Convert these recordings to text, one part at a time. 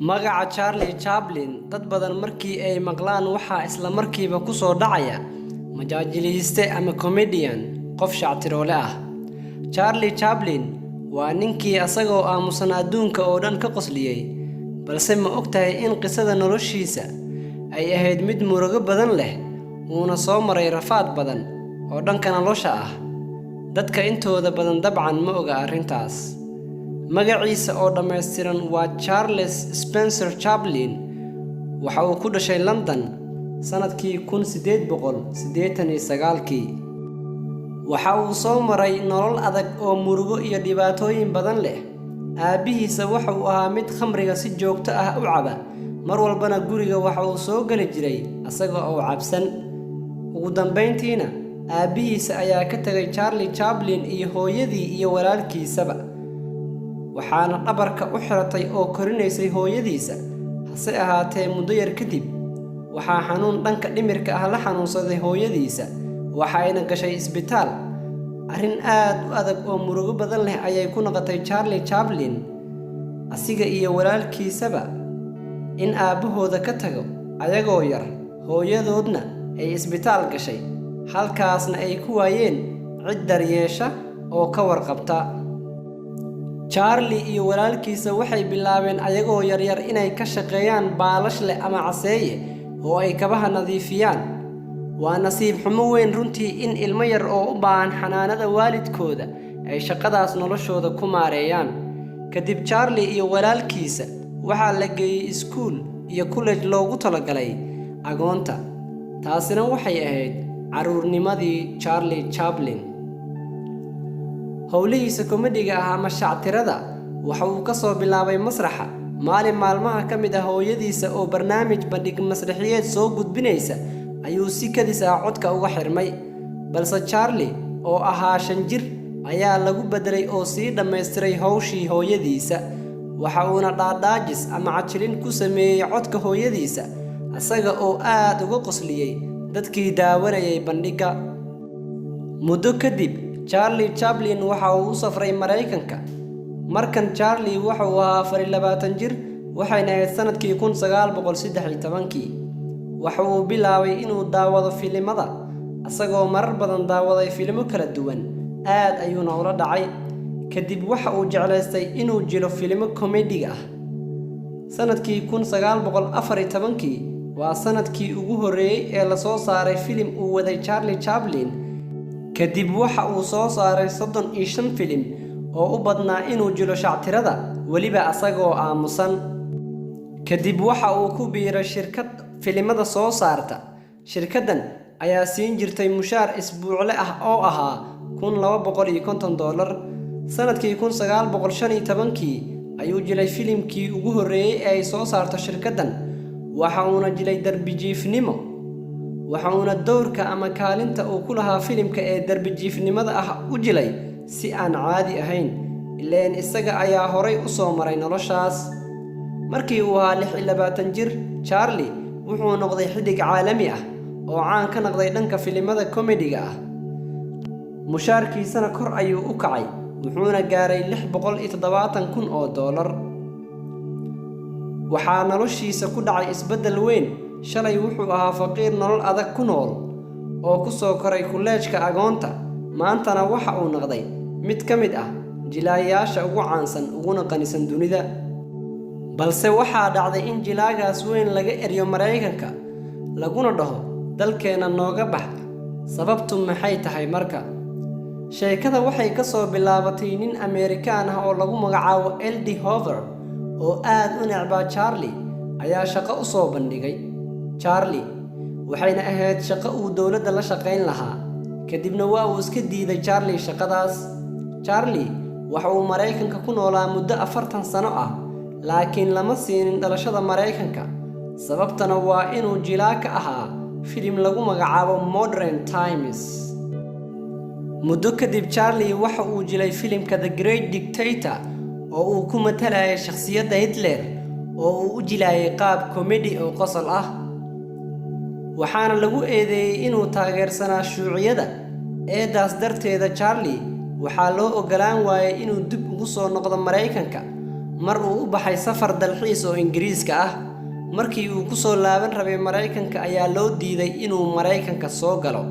Magaca Charlie Chaplin dad badan markii ay maqlaan waxaa isla markiiba ku soo dhacaya majaajiliste ama comedian qof shactiroole ah. Charlie Chaplin waa ninkii asagoo aamusan adduunka oo dhan ka qosliyay, balse ma ogtahay in qisada noloshiisa ay ahayd mid murugo badan leh, uuna soo maray rafaad badan oo dhanka nolosha ah. Dadka intooda badan dabcan ma oga arrintaas. Magaciisa oo dhammaystiran waa Charles Spencer Chaplin. Waxa uu ku dhashay London sanadkii 1889. Waxa uu soo maray nolol adag oo murugo iyo dhibaatooyin badan leh. Aabihiisa waxa uu ahaa mid khamriga si joogto ah u caba, mar walbana guriga waxa uu soo gali jiray asaga oo cabsan. Ugu dambeyntiina aabihiisa ayaa ka tagay Charlie Chaplin iyo hooyadii iyo walaalkiisaba, waxaana dhabarka u xiratay oo korinaysay hooyadiisa. Hase ahaatee muddo yar kadib waxaa xanuun dhanka dhimirka ah la xanuunsaday hooyadiisa, waxayna gashay isbitaal. Arrin aad u adag oo murugo badan leh ayay ku noqotay Charlie Chaplin asiga iyo walaalkiisaba in aabahooda ka tago ayagoo yar, hooyadoodna ay isbitaal gashay, halkaasna ay ku waayeen cid daryeesha oo ka warqabta. Charlie iyo walaalkiisa waxay bilaabeen ayagoo yaryar inay ka shaqeeyaan baalashle ama caseeye oo ay kabaha nadiifiyaan. Waa nasiib xumo weyn runtii in ilmo yar oo u baahan xanaanada waalidkooda ay shaqadaas noloshooda ku maareeyaan. Kadib Charlie iyo walaalkiisa waxaa la geeyey iskuul iyo college loogu talagalay agoonta. Taasina waxay ahayd caruurnimadii Charlie Chaplin. Howlihiisa komediga ah ama shactirada waxa uu ka soo bilaabay masraxa. Maalin maalmaha ka mid ah hooyadiisa oo barnaamij bandhig masraxiyeed soo gudbinaysa ayuu si kadis ah codka uga xirmay, balse Charlie oo ahaa 5 jir ayaa lagu bedelay oo sii dhammaystiray hawshii hooyadiisa. Waxa uuna dhaadhaajis ama cajilin ku sameeyay codka hooyadiisa, asaga oo aad uga qosliyay dadkii daawanayay bandhigga. Muddo kadib Charlie Chaplin waxa uu u safray Mareykanka. Markan Charlie waxa uu ahaa 24 jir, waxayna ahayd sanadkii 1913. Waxa uu bilaabay inuu daawado filimada, asagoo marar badan daawaday filimo kala duwan, aad ayuuna ula dhacay. Kadib waxa uu jeclaystay inuu jilo filimo komediga ah. Sanadkii 1914 waa sanadkii ugu horreeyay ee la soo saaray filim uu waday Charlie Chaplin. Kadib waxa uu soo saaray 35 filim oo u badnaa inuu jilo shactirada, weliba asagoo aamusan. Kadib waxa uu ku biiray shirkad filimada soo saarta. Shirkaddan ayaa siin jirtay mushaar isbuucle ah oo ahaa $250. Sanadkii 1915 ayuu jilay filimkii ugu horreeyay ee ay soo saarto shirkaddan. Waxa uuna jilay darbijiifnimo. Waxa uuna doorka ama kaalinta uu ku lahaa filimka ee darbijiifnimada ah u jilay si aan caadi ahayn, ileen isaga ayaa horay u soo maray noloshaas. Markii uu ahaa 26 jir, Charlie wuxuu noqday xiddig caalami ah oo caan ka noqday dhanka filimada komediga ah. Mushaarkiisana kor ayuu u kacay, wuxuuna gaaray $670,000. waxaa noloshiisa ku dhacay isbeddel weyn. Shalay wuxuu ahaa faqiir nolol adag ku nool oo ku soo koray kolleejka agoonta. Maantana waxa uu noqday mid ka mid ah jilaayaasha ugu caansan uguna qanisan dunida. Balse waxaa dhacday in jilaagaas weyn laga eriyo Mareykanka, laguna dhaho dalkeena nooga bax. Sababtu maxay tahay marka? Sheekada waxay ka soo bilaabatay nin Amerikaan ah oo lagu magacaabo L.D. Hoover oo aad u necbaa Charlie ayaa shaqo u soo bandhigay Charlie, waxayna ahayd shaqo uu dowladda la shaqayn lahaa. Kadibna waa uu iska diiday Charlie shaqadaas. Charlie waxa uu Mareykanka ku noolaa muddo 40 sano ah, laakiin lama siinin dhalashada Mareykanka. Sababtana waa inuu jilaa ka ahaa filim lagu magacaabo Modern Times. Muddo kadib Charlie waxa uu jilay filimka The Great Dictator oo uu ku matalayay shakhsiyadda Hitler oo uu u jilayay qaab komedi oo qosol ah. Waxaana lagu eedeeyay inuu taageersanaa shuuciyada. Eedaas darteeda Charlie waxaa loo ogolaan waayay inuu dib ugu soo noqdo Mareykanka. mar uu u baxay safar dalxiis oo Ingiriiska ah. Markii uu ku soo laaban rabay Mareykanka ayaa loo diiday inuu Mareykanka soo galo.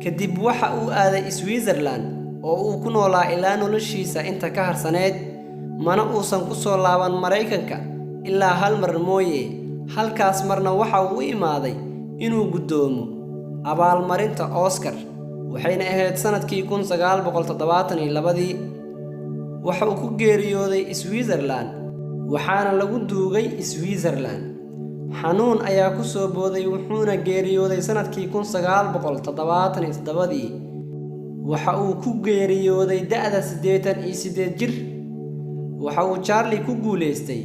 Kadib waxa uu aaday Switzerland oo uu ku noolaa ilaa noloshiisa inta ka harsaneed. Mana uusan ku soo laaban Mareykanka ilaa hal mar mooye. Halkaas marna waxa uu imaaday inuu gudoomo abaalmarinta Oscar, waxayna ahayd sanadkii 1972. waxa uu ku geeriyooday Switzerland, waxaana lagu duugay Switzerland. Xanuun ayaa ku soo booday wuxuuna geeriyooday sanadkii 1977. waxa uu ku geeriyooday da'da 88 jir. waxa uu Charlie ku guuleystay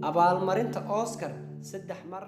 abaalmarinta Oscar 3 mar.